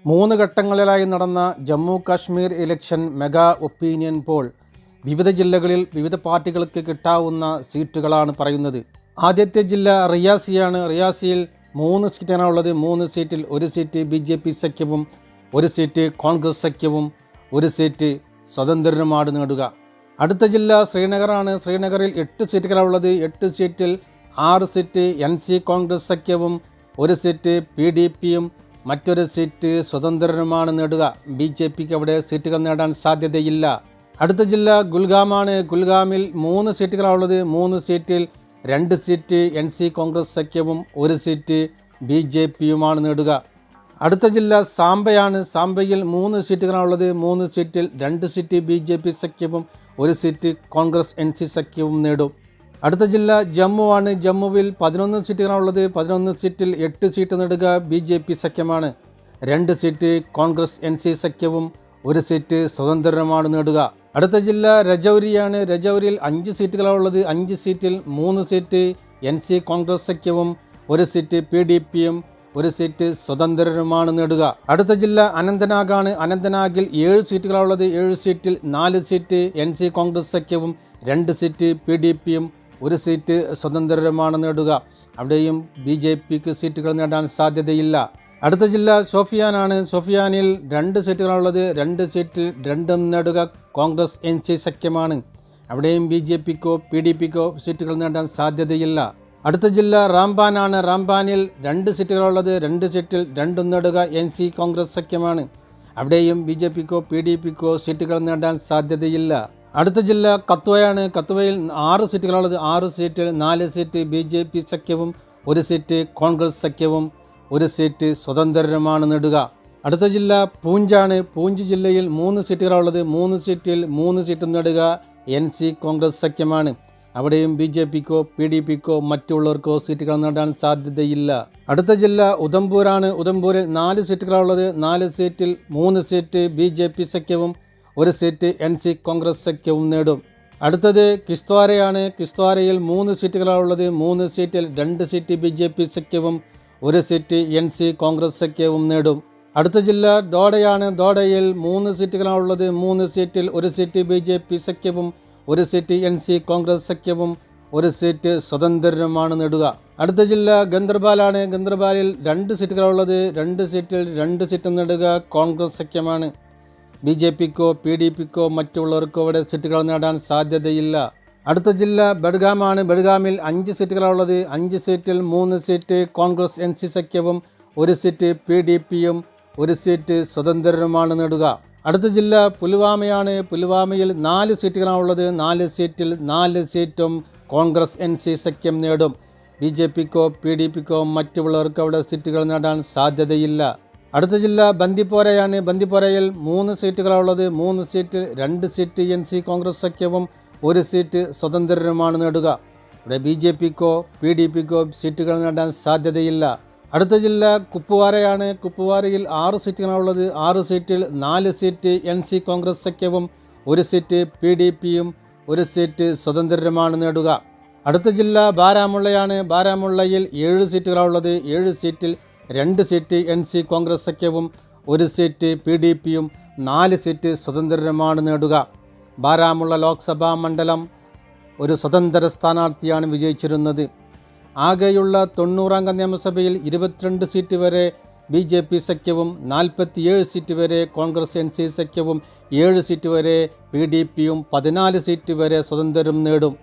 3 ഘട്ടങ്ങളിലായി നടന്ന Jammu Kashmir election mega opinion Paul വിവിധ ജില്ലകളിൽ വിവിധ പാർട്ടികൾക്ക് കിട്ടാവുന്ന സീറ്റുകളാണ് പറയുന്നത്. ആദ്യത്തെ ജില്ല റിയാസിയാണ്. റിയാസിയിൽ 3 സീറ്റാണ് ഉള്ളത്. 3 സീറ്റിൽ 1 സീറ്റ് BJP സഖ്യവും 1 സീറ്റ് കോൺഗ്രസ് സഖ്യവും 1 സീറ്റ് സ്വതന്ത്രരുമാണ് നേടുക. അടുത്ത ജില്ല ശ്രീനഗറാണ്. ശ്രീനഗറിൽ 8 സീറ്റുകളാണ് ഉള്ളത്. 8 സീറ്റിൽ 6 സീറ്റ് NC കോൺഗ്രസ് സഖ്യവും 1 സീറ്റ് PDPയും മറ്റൊരു സീറ്റ് സ്വതന്ത്രരുമാണ് നേടുക. BJPക്ക് അവിടെ സീറ്റുകൾ നേടാൻ സാധ്യതയില്ല. അടുത്ത ജില്ല ഗുൽഗാമാണ്. ഗുൽഗാമിൽ 3 സീറ്റുകളാണുള്ളത്. 3 സീറ്റിൽ 2 സീറ്റ് NC കോൺഗ്രസ് സഖ്യവും 1 സീറ്റ് BJPയുമാണ് നേടുക. അടുത്ത ജില്ല സാംബയാണ്. സാംബയിൽ 3 സീറ്റുകളാണുള്ളത്. 3 സീറ്റിൽ 2 സീറ്റ് BJP സഖ്യവും 1 സീറ്റ് കോൺഗ്രസ് NC സഖ്യവും നേടും. അടുത്ത ജില്ല ജമ്മു ആണ്. ജമ്മുവിൽ 11 സീറ്റുകളാണുള്ളത്. 11 സീറ്റിൽ 8 സീറ്റ് നേടുക BJP സഖ്യമാണ്. 2 സീറ്റ് കോൺഗ്രസ് NC സഖ്യവും 1 സീറ്റ് സ്വതന്ത്രരുമാണ് നേടുക. അടുത്ത ജില്ല രജൗരിയാണ്. രജൗരിയിൽ 5 സീറ്റുകളാണുള്ളത്. 5 സീറ്റിൽ 3 സീറ്റ് NC കോൺഗ്രസ് സഖ്യവും 1 സീറ്റ് PDPയും 1 സീറ്റ് സ്വതന്ത്രരുമാണ് നേടുക. അടുത്ത ജില്ല അനന്തനാഗാണ്. അനന്തനാഗിൽ 7 സീറ്റുകളാണുള്ളത്. 7 സീറ്റിൽ 4 സീറ്റ് NC കോൺഗ്രസ് സഖ്യവും 2 സീറ്റ് PDPയും 1 സീറ്റ് സ്വതന്ത്രരുമാണ് നേടുക. അവിടെയും BJPക്ക് സീറ്റുകൾ നേടാൻ സാധ്യതയില്ല. അടുത്ത ജില്ല ഷോപ്പിയാനാണ്. ഷോപ്പിയാനിൽ 2 സീറ്റുകളാണുള്ളത്. 2 സീറ്റിൽ 2 നേടുക കോൺഗ്രസ് NC സഖ്യമാണ്. അവിടെയും BJPക്കോ PDPക്കോ സീറ്റുകൾ നേടാൻ സാധ്യതയില്ല. അടുത്ത ജില്ല റാംബാനാണ്. റാംബാനിൽ 2 സീറ്റുകളുള്ളത്. 2 സീറ്റിൽ 2 നേടുക NC കോൺഗ്രസ് സഖ്യമാണ്. അവിടെയും BJPക്കോ PDPക്കോ സീറ്റുകൾ നേടാൻ സാധ്യതയില്ല. അടുത്ത ജില്ല കത്വയാണ്. കത്വയിൽ 6 സീറ്റുകളുള്ളത്. 6 സീറ്റിൽ 4 സീറ്റ് BJP സഖ്യവും 1 സീറ്റ് കോൺഗ്രസ് സഖ്യവും 1 സീറ്റ് സ്വതന്ത്രരുമാണ് നേടുക. അടുത്ത ജില്ല പൂഞ്ചാണ്. പൂഞ്ച് ജില്ലയിൽ 3 സീറ്റുകളുള്ളത്. 3 സീറ്റിൽ 3 സീറ്റും നേടുക NC കോൺഗ്രസ് സഖ്യമാണ്. അവിടെയും BJPക്കോ PDPക്കോ മറ്റുള്ളവർക്കോ സീറ്റുകൾ നേടാൻ സാധ്യതയില്ല. അടുത്ത ജില്ല ഉധംപൂരാണ്. ഉധംപൂരിൽ 4 സീറ്റുകളുള്ളത്. 4 സീറ്റിൽ 3 സീറ്റ് BJP സഖ്യവും 1 സീറ്റ് NC കോൺഗ്രസ് സഖ്യവും നേടും. അടുത്തത് കിസ്ത്വാരയാണ്. കിസ്ത്വാരയിൽ 3 സീറ്റുകളാണുള്ളത്. 3 സീറ്റിൽ 2 സീറ്റ് BJP സഖ്യവും 1 സീറ്റ് NC കോൺഗ്രസ് സഖ്യവും നേടും. അടുത്ത ജില്ല ദോഡയാണ്. ദോഡയിൽ 3 സീറ്റുകളാണുള്ളത്. 3 സീറ്റിൽ 1 സീറ്റ് BJP സഖ്യവും 1 സീറ്റ് NC കോൺഗ്രസ് സഖ്യവും 1 സീറ്റ് സ്വതന്ത്രരുമാണ് നേടുക. അടുത്ത ജില്ല ഗന്ദർബാലാണ്. ഗന്ദർബാലിൽ 2 സീറ്റുകളുള്ളത്. 2 സീറ്റിൽ 2 സീറ്റ് നേടുക കോൺഗ്രസ് സഖ്യമാണ്. BJPക്കോ PDPക്കോ മറ്റുള്ളവർക്കോ അവിടെ സീറ്റുകൾ നേടാൻ സാധ്യതയില്ല. അടുത്ത ജില്ല ബഡ്ഗാമാണ്. ബഡ്ഗാമിൽ 5 സീറ്റുകളാണുള്ളത്. 5 സീറ്റിൽ 3 സീറ്റ് കോൺഗ്രസ് NC സഖ്യവും 1 സീറ്റ് PDPയും 1 സീറ്റ് സ്വതന്ത്രരുമാണ് നേടുക. അടുത്ത ജില്ല പുൽവാമയാണ്. പുൽവാമയിൽ 4 സീറ്റുകളാണുള്ളത്. 4 സീറ്റിൽ 4 സീറ്റും കോൺഗ്രസ് NC സഖ്യം നേടും. BJPക്കോ PDPക്കോ മറ്റുള്ളവർക്ക് അവിടെ സീറ്റുകൾ നേടാൻ സാധ്യതയില്ല. അടുത്ത ജില്ല ബന്ദിപ്പോരയാണ്. ബന്ദിപ്പോരയിൽ 3 സീറ്റുകളാണുള്ളത്. 3 സീറ്റിൽ 2 സീറ്റ് NC കോൺഗ്രസ് സഖ്യവും 1 സീറ്റ് സ്വതന്ത്രരുമാണ് നേടുക. ഇവിടെ BJPക്കോ PDPക്കോ സീറ്റുകൾ നേടാൻ സാധ്യതയില്ല. അടുത്ത ജില്ല കുപ്വാരയാണ്. കുപ്വാരയിൽ 6 സീറ്റുകളാണുള്ളത്. 6 സീറ്റിൽ 4 സീറ്റ് NC കോൺഗ്രസ് സഖ്യവും 1 സീറ്റ് PDPയും 1 സീറ്റ് സ്വതന്ത്രരുമാണ് നേടുക. അടുത്ത ജില്ല ബാരാമുള്ളയാണ്. ബാരാമുള്ളയിൽ 7 സീറ്റുകളാണുള്ളത്. 7 സീറ്റിൽ 2 സീറ്റ് NC കോൺഗ്രസ് സഖ്യവും 1 സീറ്റ് PDPയും 4 സീറ്റ് സ്വതന്ത്രരുമാണ് നേടുക. ബാരാമുള്ള ലോക്സഭാ മണ്ഡലം ഒരു സ്വതന്ത്ര സ്ഥാനാർത്ഥിയാണ് വിജയിച്ചിരുന്നത്. ആകെയുള്ള 90 അംഗ നിയമസഭയിൽ 22 സീറ്റ് വരെ BJP സഖ്യവും 47 സീറ്റ് വരെ കോൺഗ്രസ് NC സഖ്യവും 7 സീറ്റ് വരെ PDPയും 14 സീറ്റ് വരെ സ്വതന്ത്രരും നേടും.